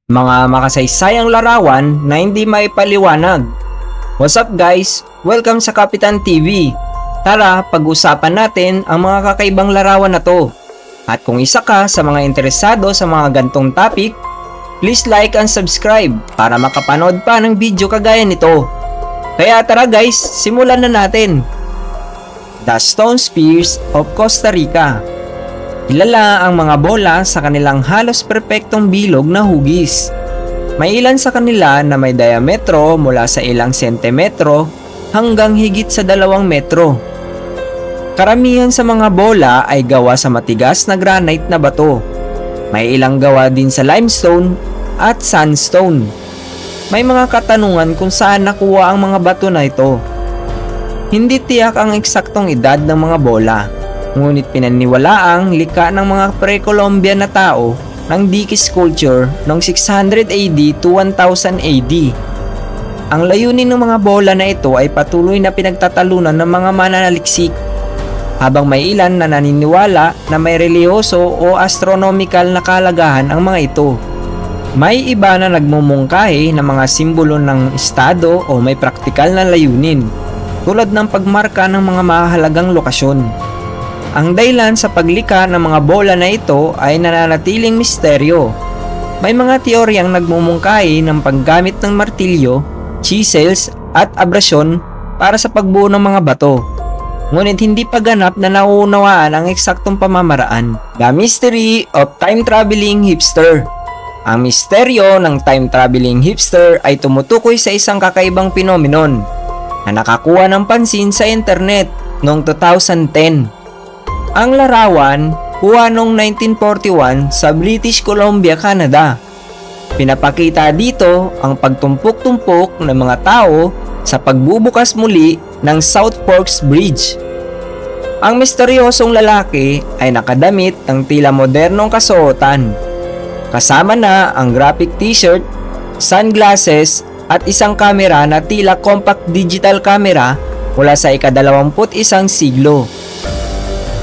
Mga makasaysayang larawan na hindi maipaliwanag. What's up guys? Welcome sa Kapitan TV. Tara, pag-usapan natin ang mga kakaibang larawan na to. At kung isa ka sa mga interesado sa mga gantong topic, please like and subscribe para makapanood pa ng video kagaya nito. Kaya tara guys, simulan na natin. The Stone Spheres of Costa Rica. Kilala ang mga bola sa kanilang halos perpektong bilog na hugis. May ilan sa kanila na may diametro mula sa ilang sentimetro hanggang higit sa 2 metro. Karamihan sa mga bola ay gawa sa matigas na granite na bato. May ilang gawa din sa limestone at sandstone. May mga katanungan kung saan nakuha ang mga bato na ito. Hindi tiyak ang eksaktong edad ng mga bola, ngunit pinaniniwalaang likha ng mga pre-Columbian na tao ng Dikis culture noong 600 AD to 1000 AD. Ang layunin ng mga bola na ito ay patuloy na pinagtatalunan ng mga mananaliksik, habang may ilan na naniniwala na may reliyoso o astronomical na kahalagahan ang mga ito. May iba na nagmumungkahi ng mga simbolo ng estado o may praktikal na layunin, tulad ng pagmarka ng mga mahalagang lokasyon. Ang dahilan sa paglikha ng mga bola na ito ay nananatiling misteryo. May mga teoryang nagmumungkahi ng paggamit ng martilyo, chisels at abrasyon para sa pagbuo ng mga bato. Ngunit hindi pa ganap na nauunawaan ang eksaktong pamamaraan. The Mystery of Time Traveling Hipster. Ang misteryo ng time traveling hipster ay tumutukoy sa isang kakaibang phenomenon na nakakuha ng pansin sa internet noong 2010. Ang larawan, kuha noong 1941 sa British Columbia, Canada. Pinapakita dito ang pagtumpok-tumpok ng mga tao sa pagbubukas muli ng South Forks Bridge. Ang misteryosong lalaki ay nakadamit ng tila modernong kasuotan. Kasama na ang graphic t-shirt, sunglasses at isang kamera na tila compact digital camera mula sa ika-21 siglo.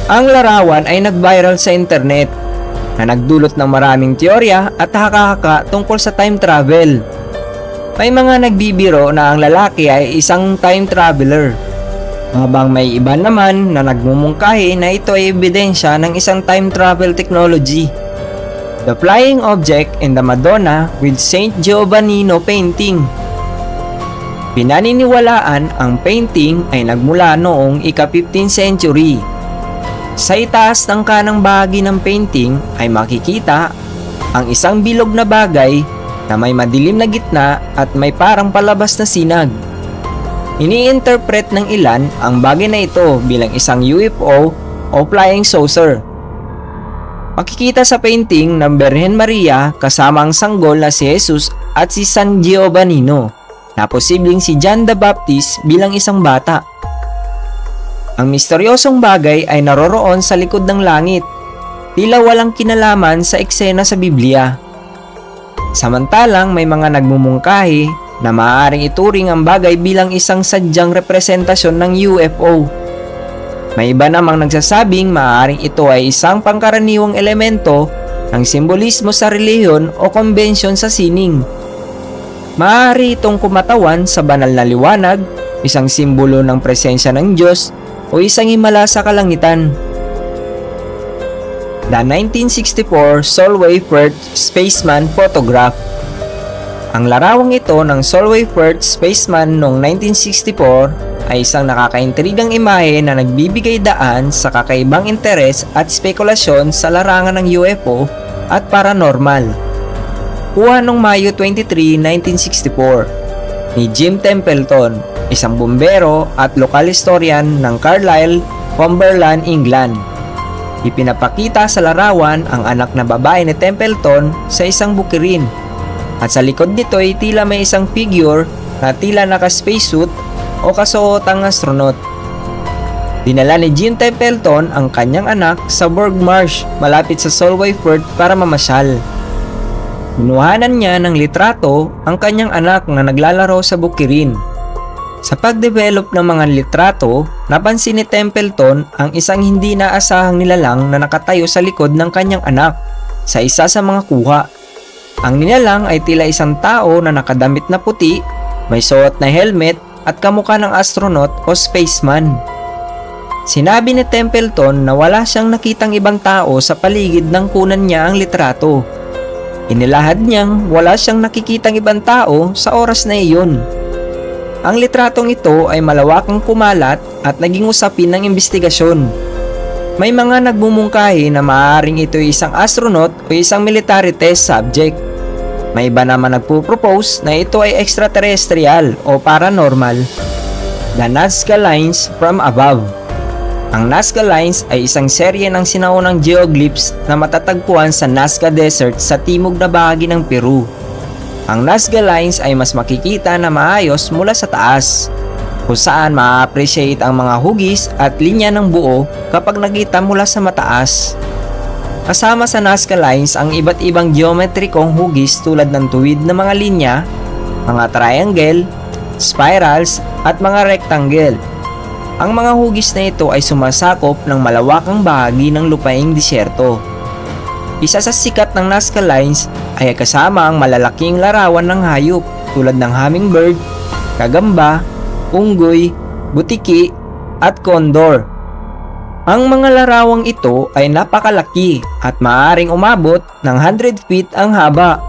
Ang larawan ay nag-viral sa internet na nagdulot ng maraming teorya at haka-haka tungkol sa time travel. May mga nagbibiro na ang lalaki ay isang time traveler, habang may iba naman na nagmumungkahi na ito ay ebidensya ng isang time travel technology. The Flying Object in the Madonna with Saint Giovannino painting. Pinaniniwalaan ang painting ay nagmula noong ika-15th century. Sa itaas ng kanang bahagi ng painting ay makikita ang isang bilog na bagay na may madilim na gitna at may parang palabas na sinag. Ini-interpret ng ilan ang bagay na ito bilang isang UFO o flying saucer. Makikita sa painting ng Birhen Maria kasama ang sanggol na si Jesus at si San Giovannino, na posibleng si John the Baptist bilang isang bata. Ang misteryosong bagay ay naroroon sa likod ng langit, tila walang kinalaman sa eksena sa Biblia. Samantalang may mga nagmumungkahi na maaaring ituring ang bagay bilang isang sadyang representasyon ng UFO. May iba namang nagsasabing maaaring ito ay isang pangkaraniwang elemento ng simbolismo sa relihiyon o konbensyon sa sining. Maaari itong kumatawan sa banal na liwanag, isang simbolo ng presensya ng Diyos, o isang himala sa kalangitan. The 1964 Solway Firth Spaceman Photograph. Ang larawang ito ng Solway Firth Spaceman noong 1964 ay isang nakakaintrigang imahe na nagbibigay daan sa kakaibang interes at spekulasyon sa larangan ng UFO at paranormal. Kuha noong Mayo 23, 1964 ni Jim Templeton, isang bumbero at lokal historian ng Carlisle, Cumberland, England. Ipinapakita sa larawan ang anak na babae ni Templeton sa isang bukirin, at sa likod nito ay tila may isang figure na tila naka-spacesuit o kasuotang astronaut. Dinala ni Jim Templeton ang kanyang anak sa Burgh Marsh malapit sa Solway Firth para mamasyal. Binuhanan niya ng litrato ang kanyang anak na naglalaro sa bukirin. Sa pagdevelop ng mga litrato, napansin ni Templeton ang isang hindi naasahang nilalang na nakatayo sa likod ng kanyang anak sa isa sa mga kuha. Ang nilalang ay tila isang tao na nakadamit na puti, may suot na helmet at kamukha ng astronaut o spaceman. Sinabi ni Templeton na wala siyang nakitang ibang tao sa paligid nang kunan niya ang litrato. Inilahad niyang wala siyang nakikitang ibang tao sa oras na iyon. Ang litratong ito ay malawakang kumalat at naging usapin ng investigasyon. May mga nagmumungkahi na maaaring ito ay isang astronaut o isang military test subject. May iba naman nagpo-propose na ito ay extraterrestrial o paranormal. The Nazca Lines from Above. Ang Nazca Lines ay isang serye ng sinaunang geoglyphs na matatagpuan sa Nazca Desert sa timog na bahagi ng Peru. Ang Nazca Lines ay mas makikita na maayos mula sa taas, kung saan ma-appreciate ang mga hugis at linya ng buo kapag nakita mula sa mataas. Kasama sa Nazca Lines ang iba't ibang geometrikong hugis tulad ng tuwid na mga linya, mga triangle, spirals at mga rectangle. Ang mga hugis na ito ay sumasakop ng malawakang bahagi ng lupaing disyerto. Isa sa sikat ng Nazca Lines ay kasama ang malalaking larawan ng hayop tulad ng hummingbird, kagamba, unggoy, butiki at condor. Ang mga larawang ito ay napakalaki at maaaring umabot ng 100 feet ang haba.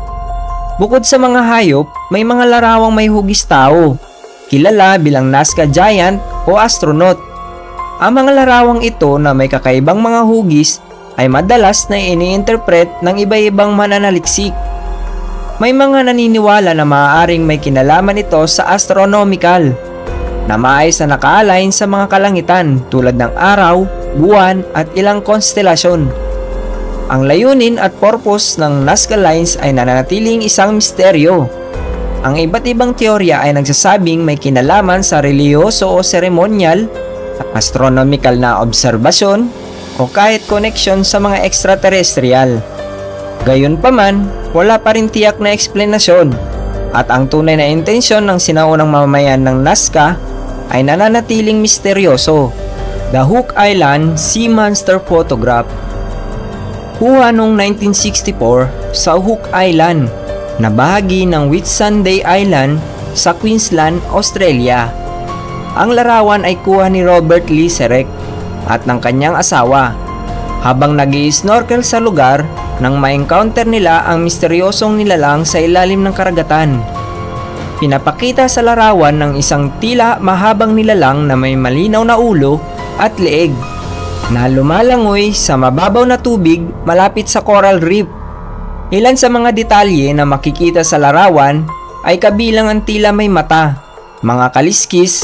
Bukod sa mga hayop, may mga larawang may hugis tao, kilala bilang Nazca Giant o astronaut. Ang mga larawang ito na may kakaibang mga hugis ay madalas na ini-interpret ng iba-ibang mananaliksik. May mga naniniwala na maaaring may kinalaman ito sa astronomical, na maayos na naka-align sa mga kalangitan tulad ng araw, buwan at ilang konstelasyon. Ang layunin at purpose ng Nazca Lines ay nananatiling isang misteryo. Ang iba't ibang teorya ay nagsasabing may kinalaman sa relihiyoso o seremonyal, astronomical na obserbasyon, o kahit connection sa mga extraterrestrial. Gayunpaman, wala pa rin tiyak na eksplanasyon at ang tunay na intensyon ng sinaunang mamamayan ng Nazca ay nananatiling misteryoso. The Hook Island Sea Monster Photograph. Kuha noong 1964 sa Hook Island na bahagi ng Whitsunday Island sa Queensland, Australia. Ang larawan ay kuha ni Robert Lee Serek at ng kanyang asawa habang nag-i-snorkel sa lugar nang ma-encounter nila ang misteryosong nilalang sa ilalim ng karagatan. Pinapakita sa larawan ng isang tila mahabang nilalang na may malinaw na ulo at leeg na lumalangoy sa mababaw na tubig malapit sa coral reef. Ilan sa mga detalye na makikita sa larawan ay kabilang ang tila may mata, mga kaliskis,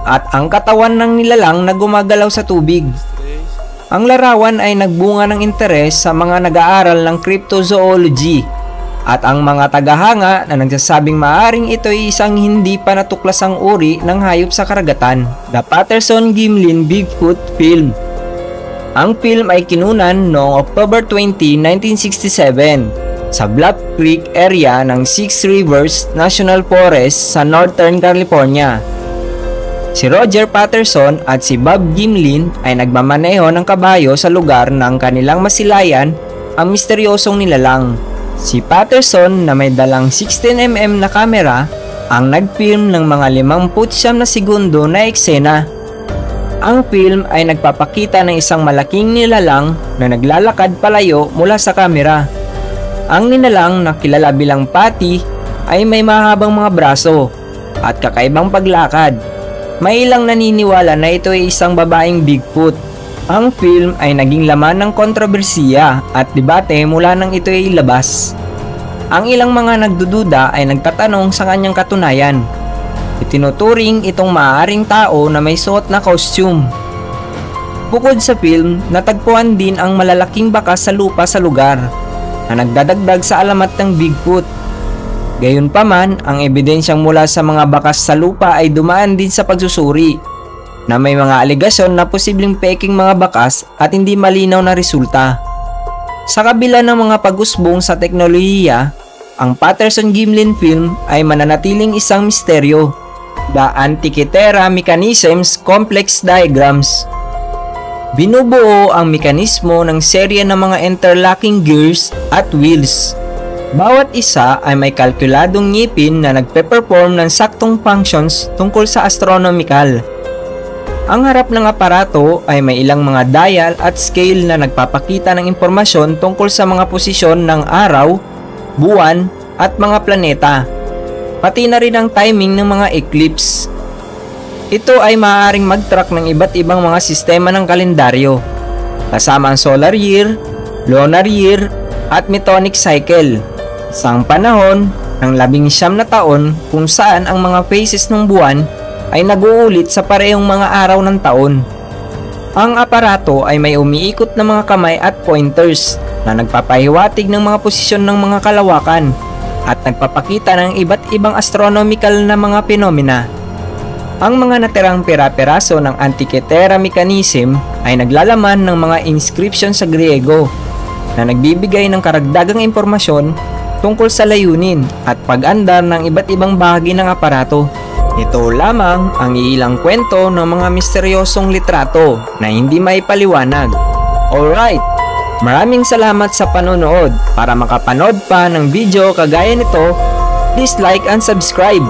at ang katawan ng nilalang na gumagalaw sa tubig. Ang larawan ay nagbunga ng interes sa mga nag-aaral ng cryptozoology at ang mga tagahanga na nagsasabing maaring ito ay isang hindi pa natuklasang uri ng hayop sa karagatan. The Patterson-Gimlin Bigfoot Film. Ang film ay kinunan noong October 20, 1967 sa Bluff Creek area ng Six Rivers National Forest sa Northern California. Si Roger Patterson at si Bob Gimlin ay nagmamaneho ng kabayo sa lugar ng kanilang masilayan ang misteryosong nilalang. Si Patterson na may dalang 16mm na kamera ang nagfilm ng mga 59 na segundo na eksena. Ang film ay nagpapakita ng isang malaking nilalang na naglalakad palayo mula sa kamera. Ang nilalang na kilala bilang Patty ay may mahabang mga braso at kakaibang paglakad. May ilang naniniwala na ito ay isang babaeng Bigfoot. Ang film ay naging laman ng kontrobersiya at debate mula nang ito ay ilabas. Ang ilang mga nagdududa ay nagtatanong sa kanyang katunayan. Itinuturing itong maaaring tao na may suot na costume. Bukod sa film, natagpuan din ang malalaking bakas sa lupa sa lugar na nagdadagdag sa alamat ng Bigfoot. Gayunpaman, ang ebidensyang mula sa mga bakas sa lupa ay dumaan din sa pagsusuri na may mga aligasyon na posibleng peking mga bakas at hindi malinaw na resulta. Sa kabila ng mga pag-usbong sa teknolohiya, ang Patterson-Gimlin film ay mananatiling isang misteryo. The Antikythera Mechanisms Complex Diagrams. Binubuo ang mekanismo ng serye ng mga interlocking gears at wheels Bawat isa ay may kalkuladong ngipin na nagpe-perform ng saktong functions tungkol sa astronomical. Ang harap ng aparato ay may ilang mga dial at scale na nagpapakita ng impormasyon tungkol sa mga posisyon ng araw, buwan at mga planeta, pati na rin ang timing ng mga eclipse. Ito ay maaaring mag-track ng iba't ibang mga sistema ng kalendaryo, kasama ang solar year, lunar year at metonic cycle, isang panahon ng 19 na taon kung saan ang mga phases ng buwan ay nag-uulit sa parehong mga araw ng taon. Ang aparato ay may umiikot na mga kamay at pointers na nagpapahiwatig ng mga posisyon ng mga kalawakan at nagpapakita ng iba't ibang astronomical na mga phenomena. Ang mga natirang pera-peraso ng Antikythera mechanism ay naglalaman ng mga inscription sa Griego na nagbibigay ng karagdagang impormasyon tungkol sa layunin at pag-andar ng iba't ibang bahagi ng aparato. Ito lamang ang ilang kwento ng mga misteryosong litrato na hindi maipaliwanag. Alright, maraming salamat sa panonood. Para makapanood pa ng video kagaya nito, please like and subscribe.